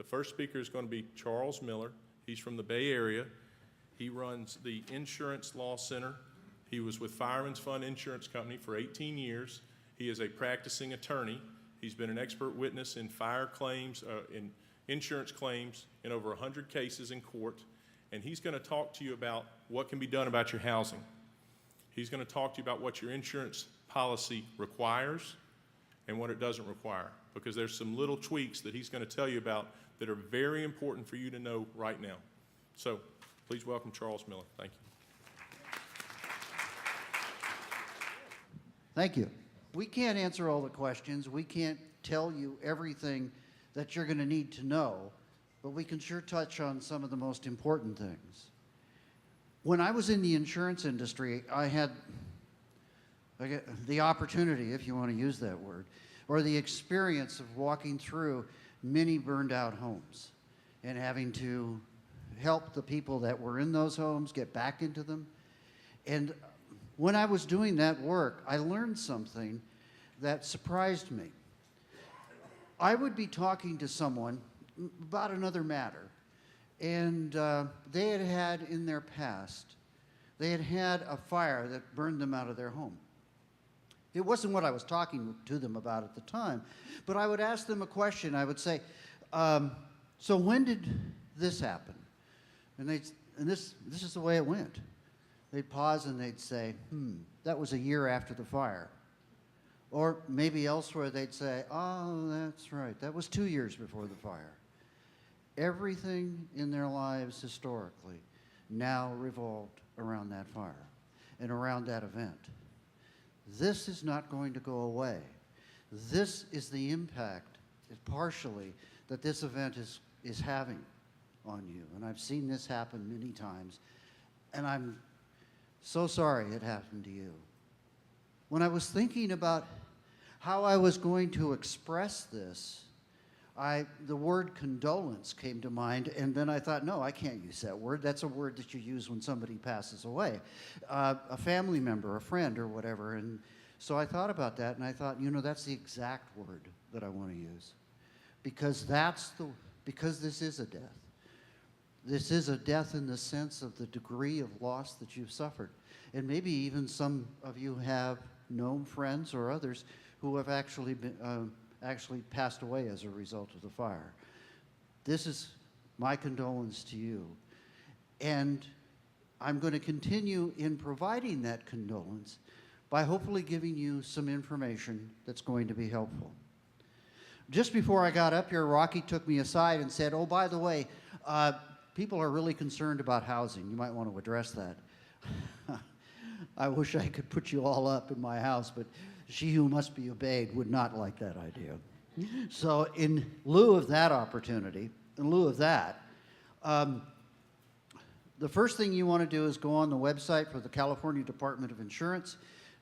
first speaker is going to be Charles Miller. He's from the Bay Area. He runs the Insurance Law Center. He was with Fireman's Fund Insurance Company for 18 years. He is a practicing attorney. He's been an expert witness in fire claims, in insurance claims, in over 100 cases in court. And he's going to talk to you about what can be done about your housing. He's going to talk to you about what your insurance policy requires and what it doesn't require, because there's some little tweaks that he's going to tell you about that are very important for you to know right now. So please welcome Charles Miller. Thank you. Thank you. We can't answer all the questions. We can't tell you everything that you're going to need to know, but we can sure touch on some of the most important things. When I was in the insurance industry, I had the opportunity, if you want to use that word, or the experience of walking through many burned out homes and having to help the people that were in those homes get back into them. And when I was doing that work, I learned something that surprised me. I would be talking to someone about another matter, and they had had in their past, they had had a fire that burned them out of their home. It wasn't what I was talking to them about at the time, but I would ask them a question. I would say, so when did this happen? And this is the way it went. They'd pause and they'd say, that was a year after the fire. Or maybe elsewhere they'd say, oh, that's right, that was 2 years before the fire. Everything in their lives historically now revolved around that fire and around that event. This is not going to go away. This is the impact, partially, that this event is having on you. And I've seen this happen many times, and I'm so sorry it happened to you. When I was thinking about how I was going to express this, the word condolence came to mind, and then I thought, no, I can't use that word. That's a word that you use when somebody passes away, a family member, a friend, or whatever. And so I thought about that, and I thought, you know, that's the exact word that I want to use, because because this is a death. This is a death in the sense of the degree of loss that you've suffered. And maybe even some of you have known friends or others who have actually passed away as a result of the fire. This is my condolence to you. And I'm going to continue in providing that condolence by hopefully giving you some information that's going to be helpful. Just before I got up here, Rocky took me aside and said, oh, by the way, people are really concerned about housing. You might want to address that. I wish I could put you all up in my house, but she who must be obeyed would not like that idea. So in lieu of that opportunity, in lieu of that, the first thing you want to do is go on the website for the California Department of Insurance.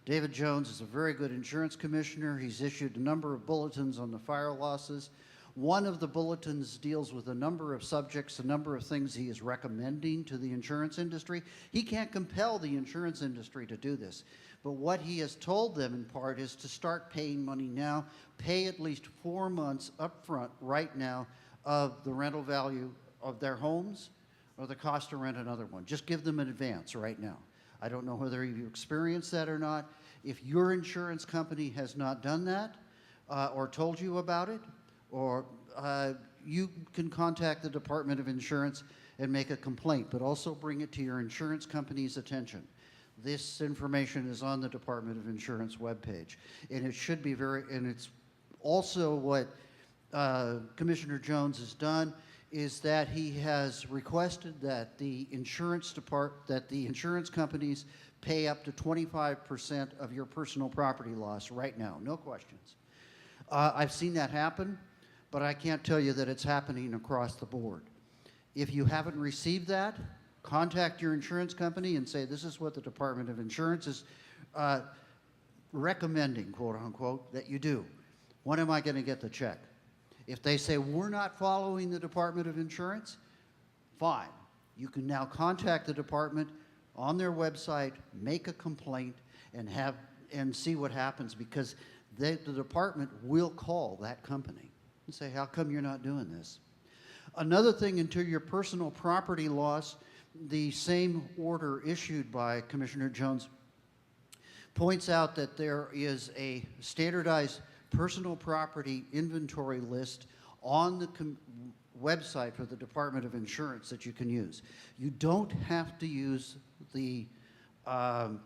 David Jones is a very good insurance commissioner. He's issued a number of bulletins on the fire losses. One of the bulletins deals with a number of subjects, a number of things he is recommending to the insurance industry. He can't compel the insurance industry to do this, but what he has told them in part is to start paying money now, pay at least 4 months up front right now of the rental value of their homes or the cost to rent another one. Just give them an advance right now. I don't know whether you experienced that or not. If your insurance company has not done that or told you about it, or you can contact the Department of Insurance and make a complaint, but also bring it to your insurance company's attention. This information is on the Department of Insurance webpage, and it should be and it's also what Commissioner Jones has done is that he has requested that the insurance companies pay up to 25% of your personal property loss right now, no questions. I've seen that happen, but I can't tell you that it's happening across the board. If you haven't received that, contact your insurance company and say, this is what the Department of Insurance is recommending, quote unquote, that you do. When am I going to get the check? If they say, we're not following the Department of Insurance, fine. You can now contact the department on their website, make a complaint, and see what happens, because the department will call that company and say, how come you're not doing this? Another thing, into your personal property loss, the same order issued by Commissioner Jones points out that there is a standardized personal property inventory list on the website for the Department of Insurance that you can use. You don't have to use the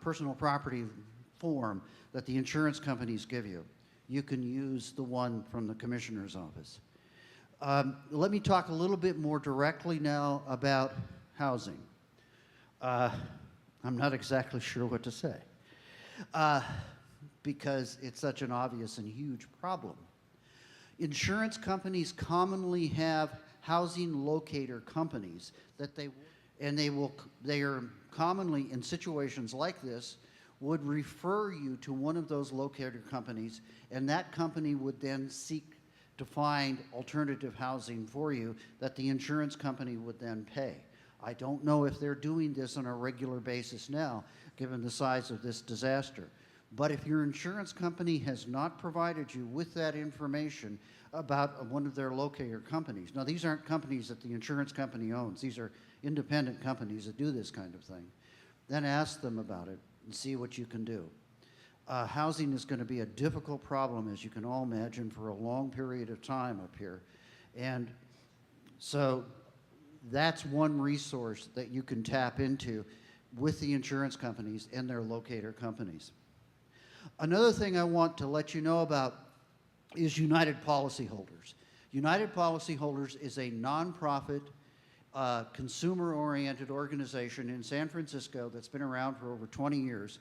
personal property form that the insurance companies give you. You can use the one from the Commissioner's office. Let me talk a little bit more directly now about housing. I'm not exactly sure what to say because it's such an obvious and huge problem. Insurance companies commonly have housing locator companies that they are commonly, in situations like this, would refer you to one of those locator companies, and that company would then seek to find alternative housing for you that the insurance company would then pay. I don't know if they're doing this on a regular basis now, given the size of this disaster. But if your insurance company has not provided you with that information about one of their locator companies, now these aren't companies that the insurance company owns, these are independent companies that do this kind of thing, then ask them about it and see what you can do. Housing is going to be a difficult problem, as you can all imagine, for a long period of time up here. And so that's one resource that you can tap into with the insurance companies and their locator companies. Another thing I want to let you know about is United Policyholders. United Policyholders is a nonprofit, consumer-oriented organization in San Francisco that's been around for over 20 years,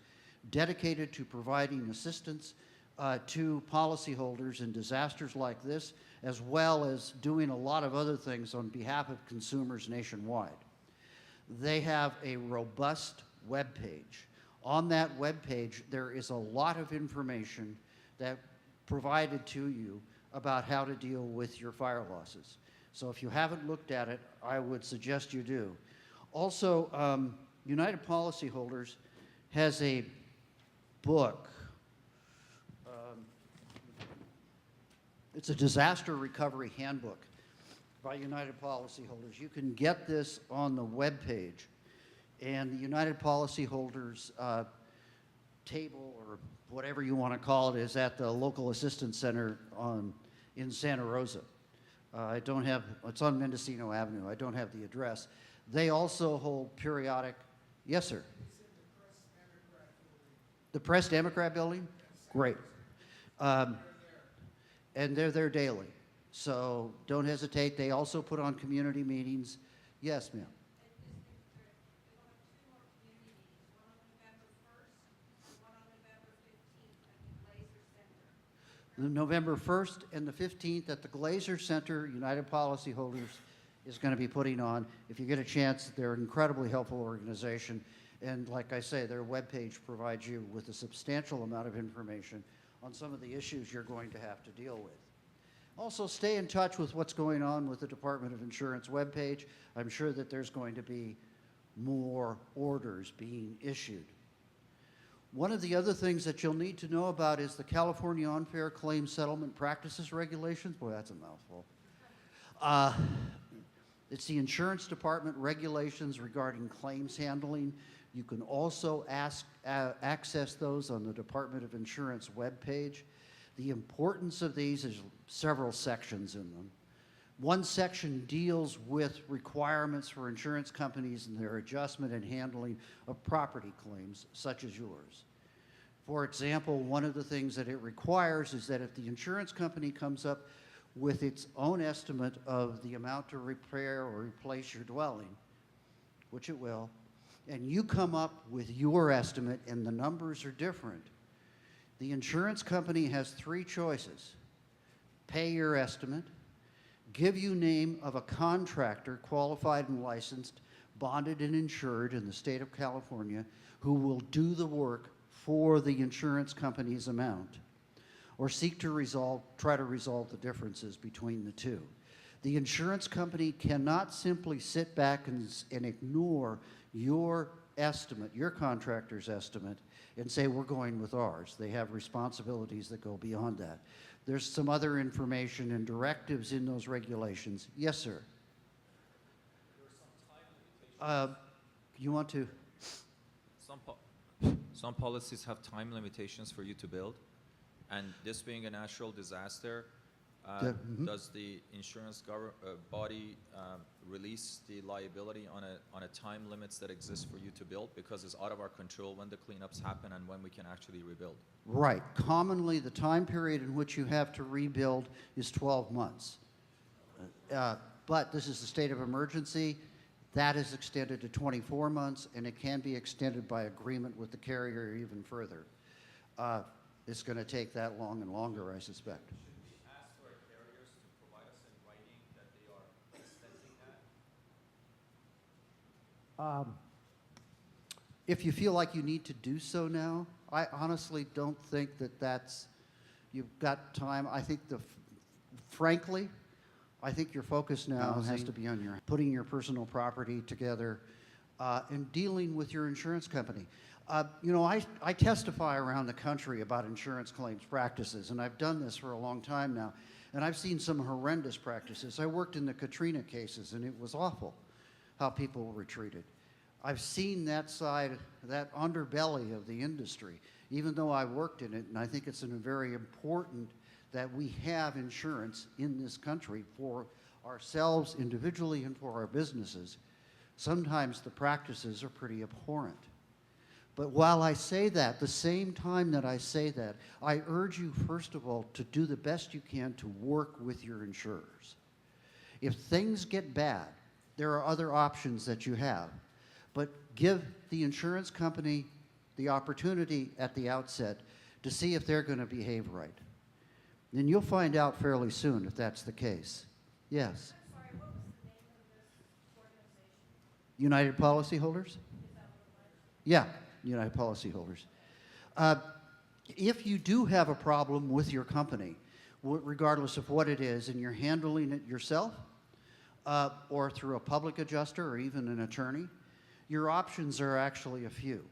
dedicated to providing assistance to policyholders in disasters like this, as well as doing a lot of other things on behalf of consumers nationwide. They have a robust web page. On that web page, there is a lot of information that provided to you about how to deal with your fire losses. So if you haven't looked at it, I would suggest you do. Also, United Policyholders has a book. It's a disaster recovery handbook by United Policyholders. You can get this on the web page, and the United Policyholders table, or whatever you want to call it, is at the local assistance center in Santa Rosa. I don't have, it's on Mendocino Avenue. I don't have the address. They also hold periodic, yes, sir? The Press Democrat building? Great. And they're there daily. So don't hesitate. They also put on community meetings. Yes, ma'am. November 1st and the 15th at the Glazer Center, United Policyholders is going to be putting on. If you get a chance, they're an incredibly helpful organization. And like I say, their webpage provides you with a substantial amount of information on some of the issues you're going to have to deal with. Also, stay in touch with what's going on with the Department of Insurance webpage. I'm sure that there's going to be more orders being issued. One of the other things that you'll need to know about is the California Unfair Claims Settlement Practices Regulations. Boy, that's a mouthful. It's the Insurance Department regulations regarding claims handling. You can also access those on the Department of Insurance webpage. The importance of these is several sections in them. One section deals with requirements for insurance companies and their adjustment and handling of property claims, such as yours. For example, one of the things that it requires is that if the insurance company comes up with its own estimate of the amount to repair or replace your dwelling, which it will, and you come up with your estimate and the numbers are different, the insurance company has three choices: pay your estimate, give you name of a contractor qualified and licensed, bonded and insured in the state of California, who will do the work for the insurance company's amount, or seek to try to resolve the differences between the two. The insurance company cannot simply sit back and ignore your estimate, your contractor's estimate, and say, we're going with ours. They have responsibilities that go beyond that. There's some other information and directives in those regulations. Yes, sir. You want to? Some, po some policies have time limitations for you to build, and this being a natural disaster, does the insurance body release the liability on a time limits that exists for you to build, because it's out of our control when the cleanups happen and when we can actually rebuild? Right. Commonly, the time period in which you have to rebuild is 12 months. But this is a state of emergency. That is extended to 24 months, and it can be extended by agreement with the carrier even further. It's going to take that long and longer, I suspect. Should we ask for our carriers to provide us in writing that they are extending that? If you feel like you need to do so now, I honestly don't think that you've got time. I think frankly, I think your focus now has to be on putting your personal property together and dealing with your insurance company. You know, I testify around the country about insurance claims practices, and I've done this for a long time now, and I've seen some horrendous practices. I worked in the Katrina cases, and it was awful how people were treated. I've seen that side, that underbelly of the industry, even though I worked in it, and I think it's very important that we have insurance in this country for ourselves individually and for our businesses. Sometimes the practices are pretty abhorrent. But while I say that, the same time that I say that, I urge you, first of all, to do the best you can to work with your insurers. If things get bad, there are other options that you have. But give the insurance company the opportunity at the outset to see if they're going to behave right. Then you'll find out fairly soon if that's the case. Yes? I'm sorry, what was the name of this organization? United Policyholders? Is that what it was? Yeah, United Policyholders. If you do have a problem with your company, regardless of what it is, and you're handling it yourself, or through a public adjuster or even an attorney, your options are actually a few.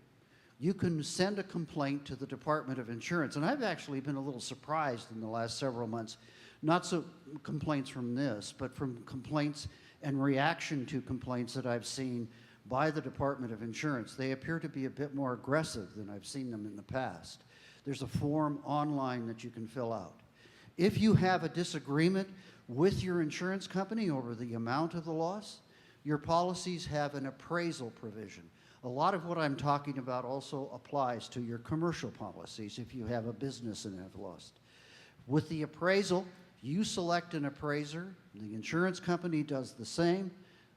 You can send a complaint to the Department of Insurance, and I've actually been a little surprised in the last several months, not so complaints from this, but from complaints and reaction to complaints that I've seen by the Department of Insurance. They appear to be a bit more aggressive than I've seen them in the past. There's a form online that you can fill out. If you have a disagreement with your insurance company over the amount of the loss, your policies have an appraisal provision. A lot of what I'm talking about also applies to your commercial policies if you have a business and have lost. With the appraisal, you select an appraiser, the insurance company does the same,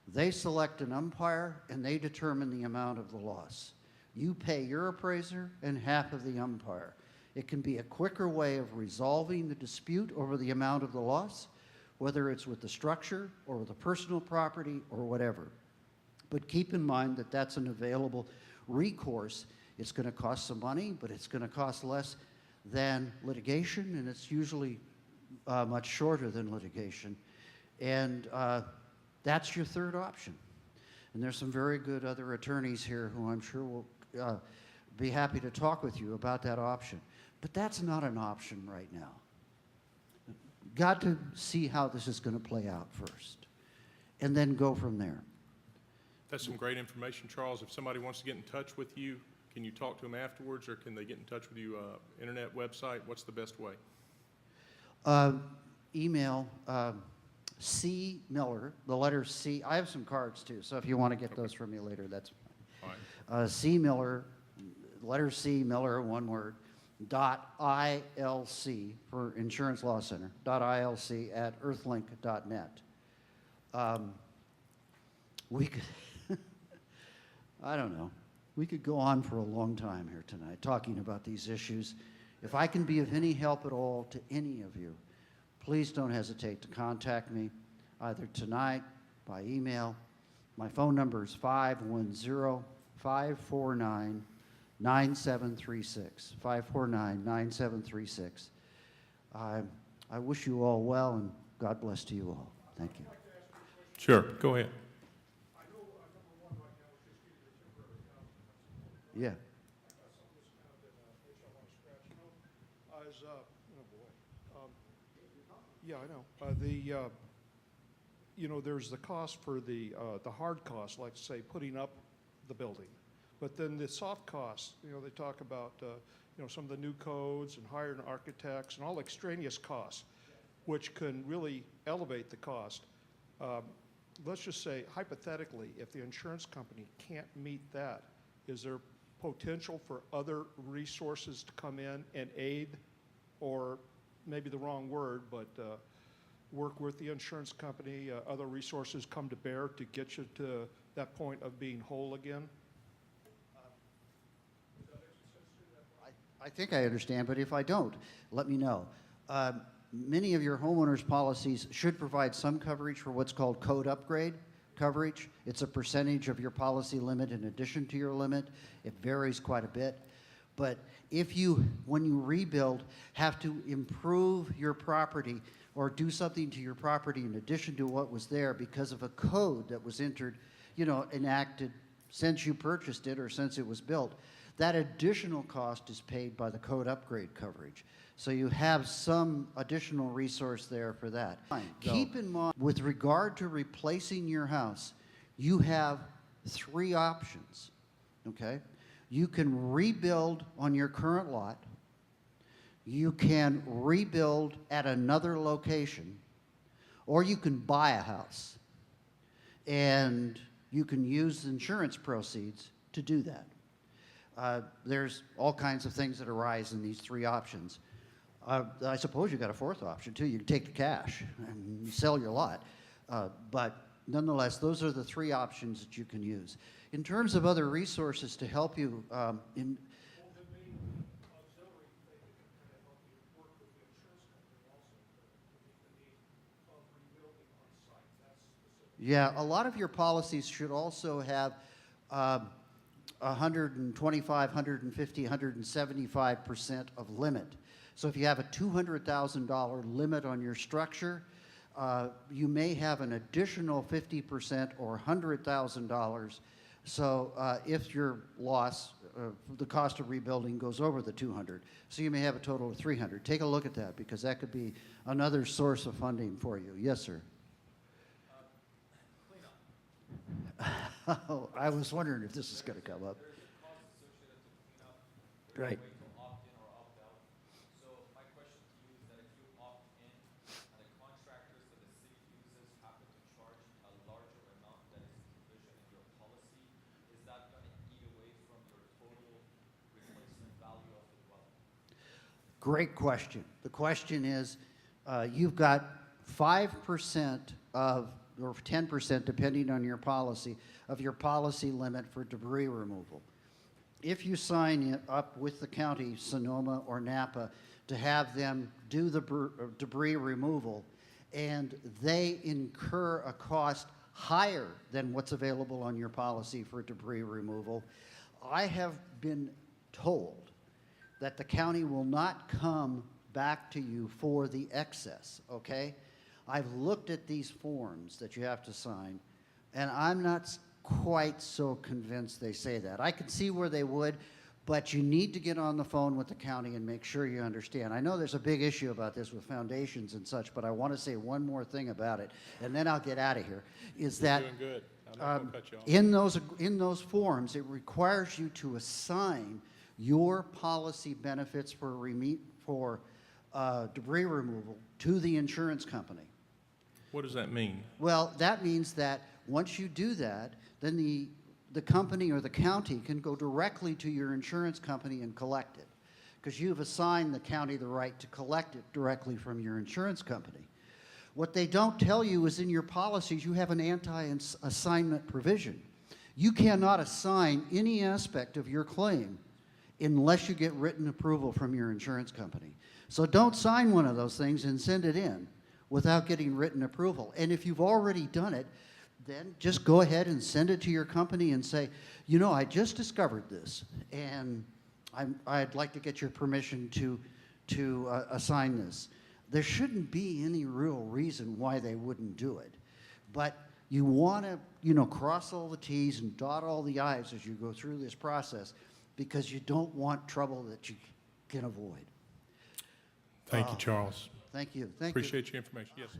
they select an umpire, and they determine the amount of the loss. You pay your appraiser and half of the umpire. It can be a quicker way of resolving the dispute over the amount of the loss, whether it's with the structure or with the personal property or whatever. But keep in mind that that's an available recourse. It's going to cost some money, but it's going to cost less than litigation, and it's usually much shorter than litigation. And that's your third option. And there's some very good other attorneys here who I'm sure will be happy to talk with you about that option. But that's not an option right now. Got to see how this is going to play out first, and then go from there. That's some great information, Charles. If somebody wants to get in touch with you, can you talk to them afterwards, or can they get in touch with you, internet, website? What's the best way? Email C. Miller, the letter C. I have some cards too, so if you want to get those from me later, that's fine. All right. C. Miller, letter C. Miller, one word, .ilc for Insurance Law Center, .ilc at earthlink.net. We could, I don't know, we could go on for a long time here tonight talking about these issues. If I can be of any help at all to any of you, please don't hesitate to contact me either tonight, by email. My phone number is 510-549-9736, 549-9736. I wish you all well, and God bless to you all. Thank you. Sure, go ahead. I know number one right now is just getting the temporary housing. Yeah. I got some of this kind of itch I want to scratch. You know, oh boy. Yeah, I know. you know, there's the cost for the hard cost, like say, putting up the building. But then the soft costs, you know, they talk about, you know, some of the new codes and hiring architects and all extraneous costs, which can really elevate the cost. Let's just say, hypothetically, if the insurance company can't meet that, is there potential for other resources to come in and aid, or maybe the wrong word, but work with the insurance company, other resources come to bear to get you to that point of being whole again? I think I understand, but if I don't, let me know. Many of your homeowners' policies should provide some coverage for what's called code upgrade coverage. It's a percentage of your policy limit in addition to your limit. It varies quite a bit. But if you, when you rebuild, have to improve your property or do something to your property in addition to what was there because of a code that was entered, you know, enacted since you purchased it or since it was built, that additional cost is paid by the code upgrade coverage. So you have some additional resource there for that. Keep in mind, with regard to replacing your house, you have 3 options, okay? You can rebuild on your current lot, you can rebuild at another location, or you can buy a house. And you can use insurance proceeds to do that. There's all kinds of things that arise in these 3 options. I suppose you got a 4th option too. You can take the cash and you sell your lot. But nonetheless, those are the 3 options that you can use. In terms of other resources to help you in Well, the main auxiliary thing that can kind of help you work with the insurance company also to meet the need of rebuilding on site. That's specific. yeah, a lot of your policies should also have 125, 150, 175% of limit. So if you have a $200,000 limit on your structure, you may have an additional 50% or $100,000. So if your loss, the cost of rebuilding goes over the 200, so you may have a total of 300. Take a look at that because that could be another source of funding for you. Yes, sir. Oh, I was wondering if this is going to come up. There's a cost associated to clean up. Right. Way to opt in or opt out. So my question to you is that if you opt in and the contractors that the city uses happen to charge a larger amount that is provisioned in your policy, is that going to eat away from your total replacement value of the dwelling? Great question. The question is, you've got 5% of, or 10% depending on your policy, of your policy limit for debris removal. If you sign it up with the county, Sonoma or Napa, to have them do the debris removal, and they incur a cost higher than what's available on your policy for debris removal, I have been told that the county will not come back to you for the excess, okay? I've looked at these forms that you have to sign, and I'm not quite so convinced they say that. I can see where they would, but you need to get on the phone with the county and make sure you understand. I know there's a big issue about this with foundations and such, but I want to say one more thing about it, and then I'll get out of here, is that You're doing good. I'm not going to cut you off. in those forms, it requires you to assign your policy benefits for debris removal to the insurance company. What does that mean? Well, that means that once you do that, then the company or the county can go directly to your insurance company and collect it, because you've assigned the county the right to collect it directly from your insurance company. What they don't tell you is in your policies you have an anti-assignment provision. You cannot assign any aspect of your claim unless you get written approval from your insurance company. So don't sign one of those things and send it in without getting written approval. And if you've already done it, then just go ahead and send it to your company and say, you know, I just discovered this, and I'd like to get your permission to assign this. There shouldn't be any real reason why they wouldn't do it. But you want to, you know, cross all the T's and dot all the I's as you go through this process, because you don't want trouble that you can avoid. Thank you, Charles. Thank you. Thank you. Appreciate your information. Yes, sir.